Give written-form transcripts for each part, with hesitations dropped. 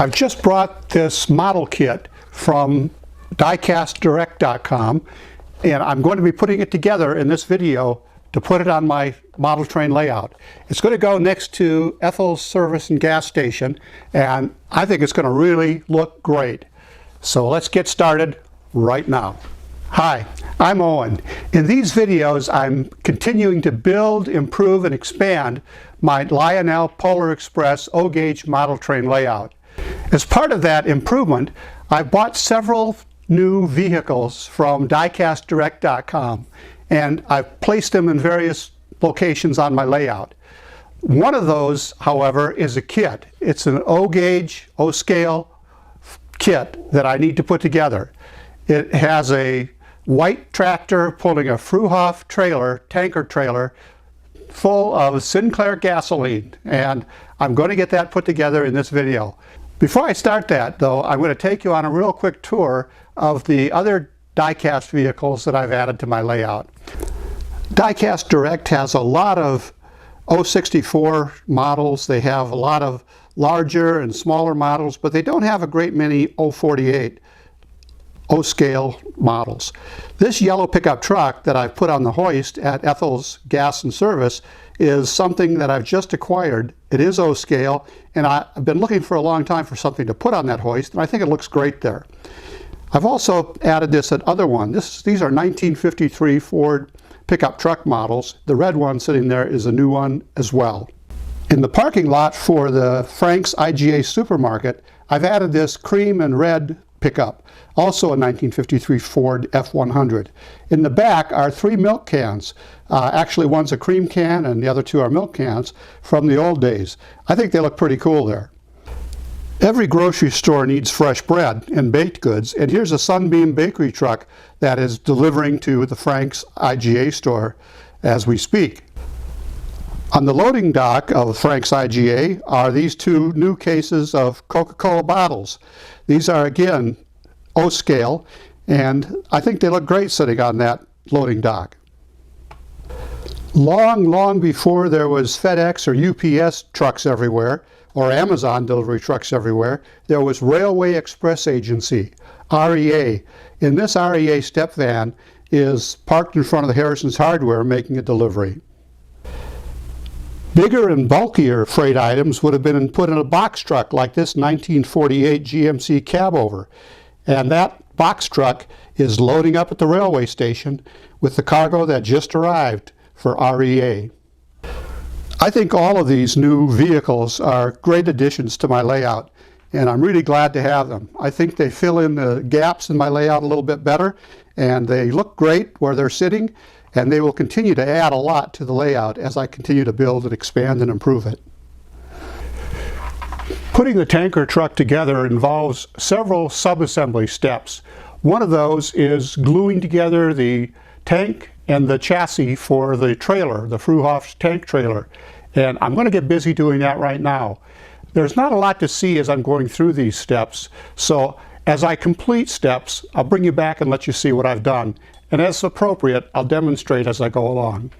I've just brought this model kit from diecastdirect.com, and I'm going to be putting it together in this video to put it on my model train layout. It's going to go next to Ethel's service and gas station, and I think it's going to really look great. So let's get started right now. Hi, I'm Owen. In these videos, I'm continuing to build, improve, and expand my Lionel Polar Express O-gauge model train layout. As part of that improvement, I bought several new vehicles from diecastdirect.com, and I've placed them in various locations on my layout. One of those, however, is a kit. It's an O-gauge, O-scale kit that I need to put together. It has a white tractor pulling a Fruehauf trailer, tanker trailer, full of Sinclair gasoline, and I'm going to get that put together in this video. Before I start that, though, I'm going to take you on a real quick tour of the other diecast vehicles that I've added to my layout. Diecast Direct has a lot of 064 models. They have a lot of larger and smaller models, but they don't have a great many 048 O-scale models. This yellow pickup truck that I've put on the hoist at Ethel's Gas and Service is something that I've just acquired. It is O-scale, and I've been looking for a long time for something to put on that hoist, and I think it looks great there. I've also added this other one. These are 1953 Ford pickup truck models. The red one sitting there is a new one as well. In the parking lot for the Frank's IGA supermarket, I've added this cream and red pickup, also a 1953 Ford F100. In the back are 3 milk cans. Actually, one's a cream can and the other 2 are milk cans from the old days. I think they look pretty cool there. Every grocery store needs fresh bread and baked goods, and here's a Sunbeam bakery truck that is delivering to the Frank's IGA store as we speak. On the loading dock of Frank's IGA are these 2 new cases of Coca-Cola bottles. These are, again, O-scale, and I think they look great sitting on that loading dock. Long before there was FedEx or UPS trucks everywhere, or Amazon delivery trucks everywhere, there was Railway Express Agency, REA. In this REA step van is parked in front of the Harrison's Hardware making a delivery. Bigger and bulkier freight items would have been put in a box truck like this 1948 GMC cabover. And that box truck is loading up at the railway station with the cargo that just arrived for REA. I think all of these new vehicles are great additions to my layout, and I'm really glad to have them. I think they fill in the gaps in my layout a little bit better, and they look great where they're sitting, and they will continue to add a lot to the layout as I continue to build and expand and improve it. Putting the tanker truck together involves several sub-assembly steps. One of those is gluing together the tank and the chassis for the trailer, the Fruehauf tank trailer. And I'm going to get busy doing that right now. There's not a lot to see as I'm going through these steps, so as I complete steps, I'll bring you back and let you see what I've done. And as appropriate, I'll demonstrate as I go along.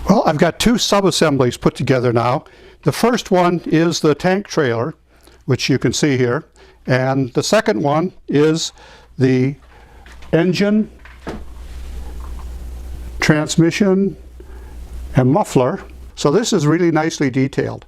Well, I've got 2 sub-assemblies put together now. The first one is the tank trailer, which you can see here. And the second one is the engine, transmission, and muffler. So this is really nicely detailed.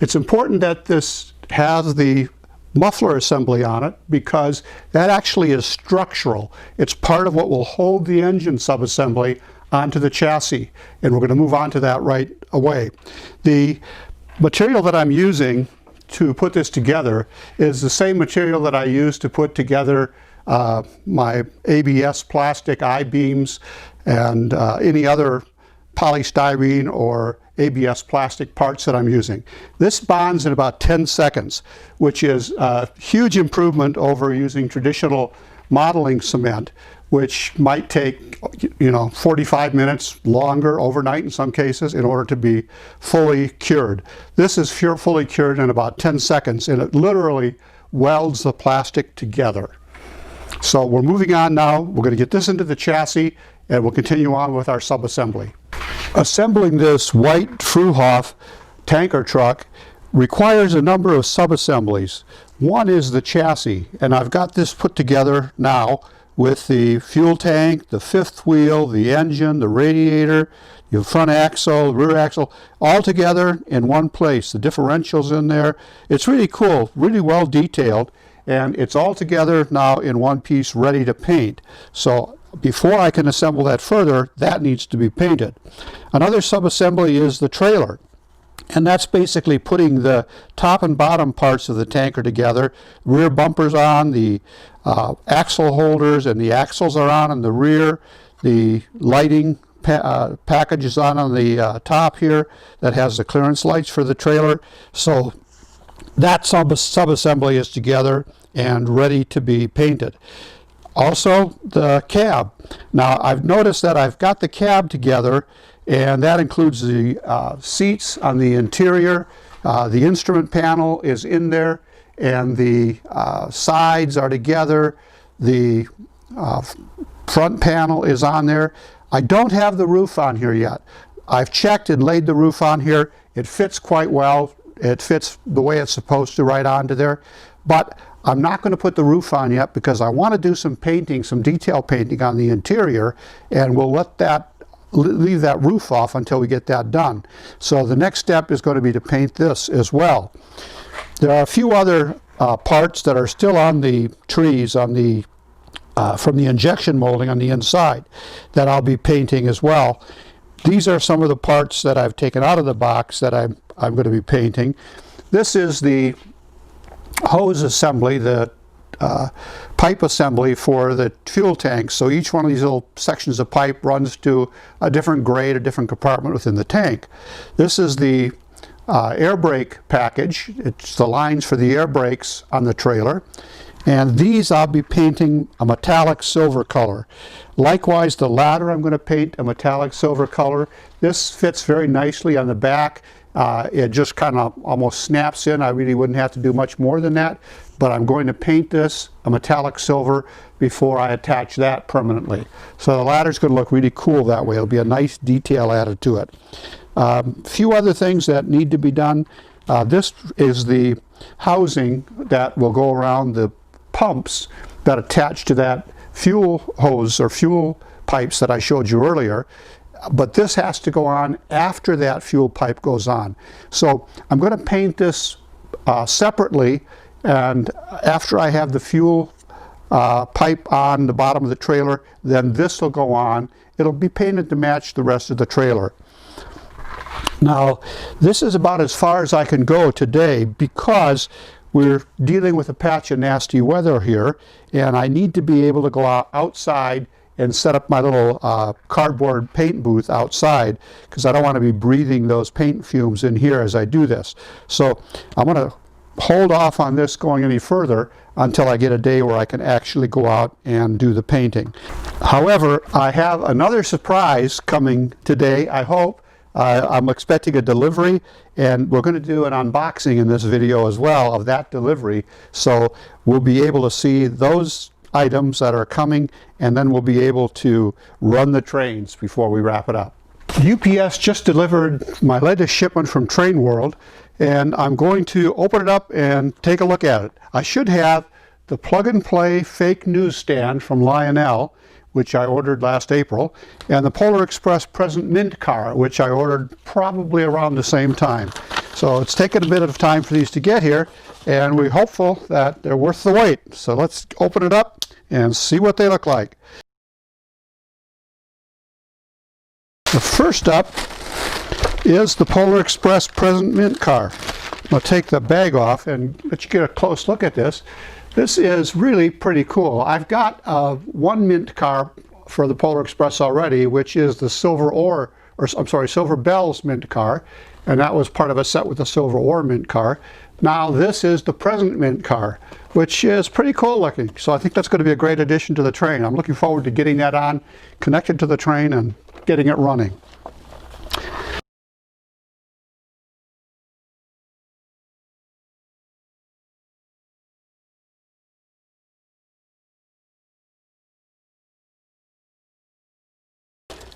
It's important that this has the muffler assembly on it because that actually is structural. It's part of what will hold the engine subassembly onto the chassis, and we're going to move on to that right away. The material that I'm using to put this together is the same material that I used to put together my ABS plastic I-beams and any other polystyrene or ABS plastic parts that I'm using. This bonds in about 10 seconds, which is a huge improvement over using traditional modeling cement, which might take 45 minutes longer, overnight in some cases, in order to be fully cured. This is fully cured in about 10 seconds, and it literally welds the plastic together. So we're moving on now. We're going to get this into the chassis, and we'll continue on with our subassembly. Assembling this white Fruehauf tanker truck requires a number of sub-assemblies. One is the chassis, and I've got this put together now with the fuel tank, the fifth wheel, the engine, the radiator, your front axle, rear axle, all together in one place. The differentials in there. It's really cool, really well detailed, and it's all together now in one piece ready to paint. So before I can assemble that further, that needs to be painted. Another sub-assembly is the trailer. And that's basically putting the top and bottom parts of the tanker together. Rear bumpers on, the axle holders and the axles are on in the rear. The lighting package is on the top here that has the clearance lights for the trailer. So that sub-assembly is together and ready to be painted. Also the cab. Now I've noticed that I've got the cab together, and that includes the seats on the interior. The instrument panel is in there, and the sides are together. The front panel is on there. I don't have the roof on here yet. I've checked and laid the roof on here. It fits quite well. It fits the way it's supposed to right onto there. But I'm not going to put the roof on yet because I want to do some painting, some detail painting on the interior, and we'll leave that roof off until we get that done. So the next step is going to be to paint this as well. There are a few other parts that are still on the trees on the from the injection molding on the inside that I'll be painting as well. These are some of the parts that I've taken out of the box that I'm going to be painting. This is the hose assembly, the pipe assembly for the fuel tank. So each one of these little sections of pipe runs to a different grade, a different compartment within the tank. This is the air brake package. It's the lines for the air brakes on the trailer. And these I'll be painting a metallic silver color. Likewise, the ladder I'm going to paint a metallic silver color. This fits very nicely on the back. It just kind of almost snaps in. I really wouldn't have to do much more than that, but I'm going to paint this a metallic silver before I attach that permanently. So the ladder's going to look really cool that way. It'll be a nice detail added to it. A few other things that need to be done. This is the housing that will go around the pumps that attach to that fuel hose or fuel pipes that I showed you earlier. But this has to go on after that fuel pipe goes on. So I'm going to paint this separately, and after I have the fuel pipe on the bottom of the trailer, then this will go on. It'll be painted to match the rest of the trailer. Now, this is about as far as I can go today because we're dealing with a patch of nasty weather here, and I need to be able to go outside and set up my little cardboard paint booth outside because I don't want to be breathing those paint fumes in here as I do this. So I'm going to hold off on this going any further until I get a day where I can actually go out and do the painting. However, I have another surprise coming today, I hope. I'm expecting a delivery, and we're going to do an unboxing in this video as well of that delivery. So we'll be able to see those items that are coming, and then we'll be able to run the trains before we wrap it up. UPS just delivered my latest shipment from Train World, and I'm going to open it up and take a look at it. I should have the plug-and-play fake news stand from Lionel, which I ordered last April, and the Polar Express Present Mint car, which I ordered probably around the same time. So it's taken a bit of time for these to get here, and we're hopeful that they're worth the wait. So let's open it up and see what they look like. The first up is the Polar Express Present Mint car. I'll take the bag off and let you get a close look at this. This is really pretty cool. I've got one mint car for the Polar Express already, which is the Silver Bell's mint car, and that was part of a set with the Silver Ore mint car. Now this is the Present Mint car, which is pretty cool looking. So I think that's going to be a great addition to the train. I'm looking forward to getting that on, connected to the train, and getting it running.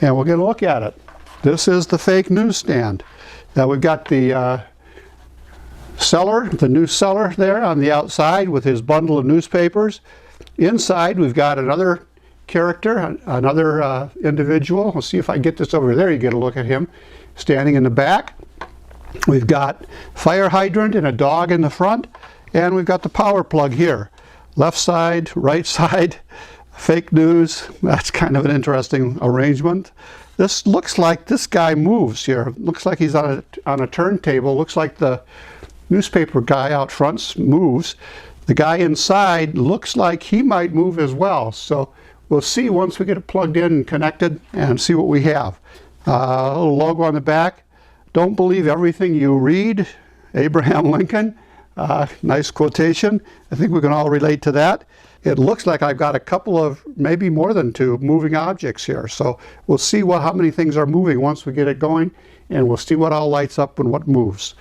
And we'll get a look at it. This is the fake newsstand. Now we've got the seller, the new seller there on the outside with his bundle of newspapers. Inside we've got another character, another individual. We'll see if I get this over there. You get a look at him standing in the back. We've got fire hydrant and a dog in the front, and we've got the power plug here. Left side, right side, fake news. That's kind of an interesting arrangement. This looks like this guy moves here. Looks like he's on a turntable. Looks like the newspaper guy out front moves. The guy inside looks like he might move as well. So we'll see once we get it plugged in and connected and see what we have. A little logo on the back. Don't believe everything you read. Abraham Lincoln. Nice quotation. I think we can all relate to that. It looks like I've got a couple of, maybe more than two, moving objects here. So we'll see how many things are moving once we get it going, and we'll see what all lights up and what moves.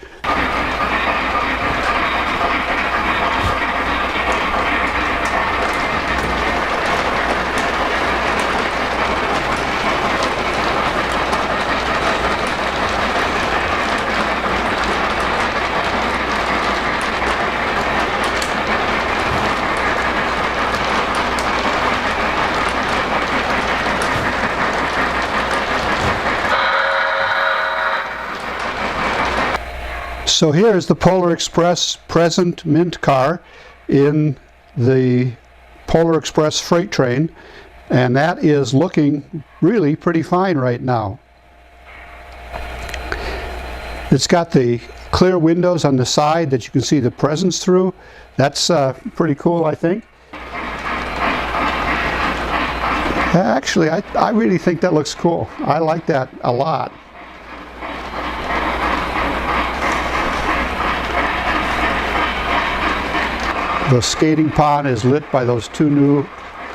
So here's the Polar Express present mint car in the Polar Express freight train, and that is looking really pretty fine right now. It's got the clear windows on the side that you can see the presents through. That's pretty cool, I think. Actually, I really think that looks cool. I like that a lot. The skating pond is lit by those two new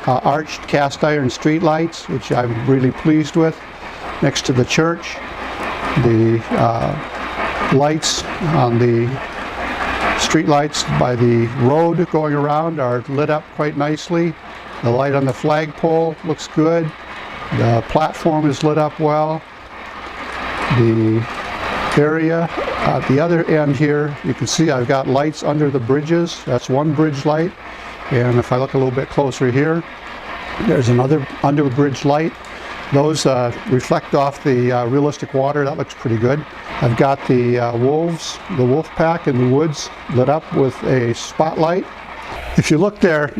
arched cast iron street lights, which I'm really pleased with, next to the church. The lights on the street lights by the road going around are lit up quite nicely. The light on the flagpole looks good. The platform is lit up well. The area at the other end here, you can see I've got lights under the bridges. That's one bridge light. And if I look a little bit closer here, there's another under bridge light. Those reflect off the realistic water. That looks pretty good. I've got the the wolf pack in the woods lit up with a spotlight. If you look there,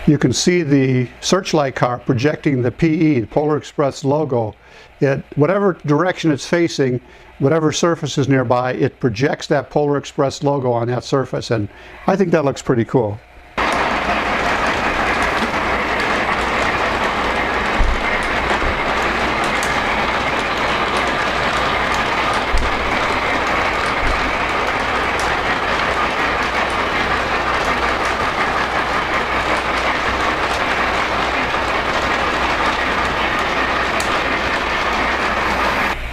you can see the searchlight car projecting the PE, the Polar Express logo. Whatever direction it's facing, whatever surface is nearby, it projects that Polar Express logo on that surface, and I think that looks pretty cool.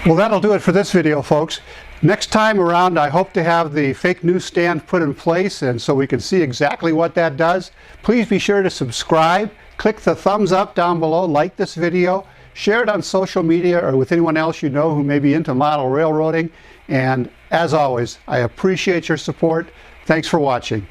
Well, that'll do it for this video, folks. Next time around, I hope to have the fake news stand put in place, and so we can see exactly what that does. Please be sure to subscribe, click the thumbs up down below, like this video, share it on social media or with anyone else you know who may be into model railroading. And as always, I appreciate your support. Thanks for watching.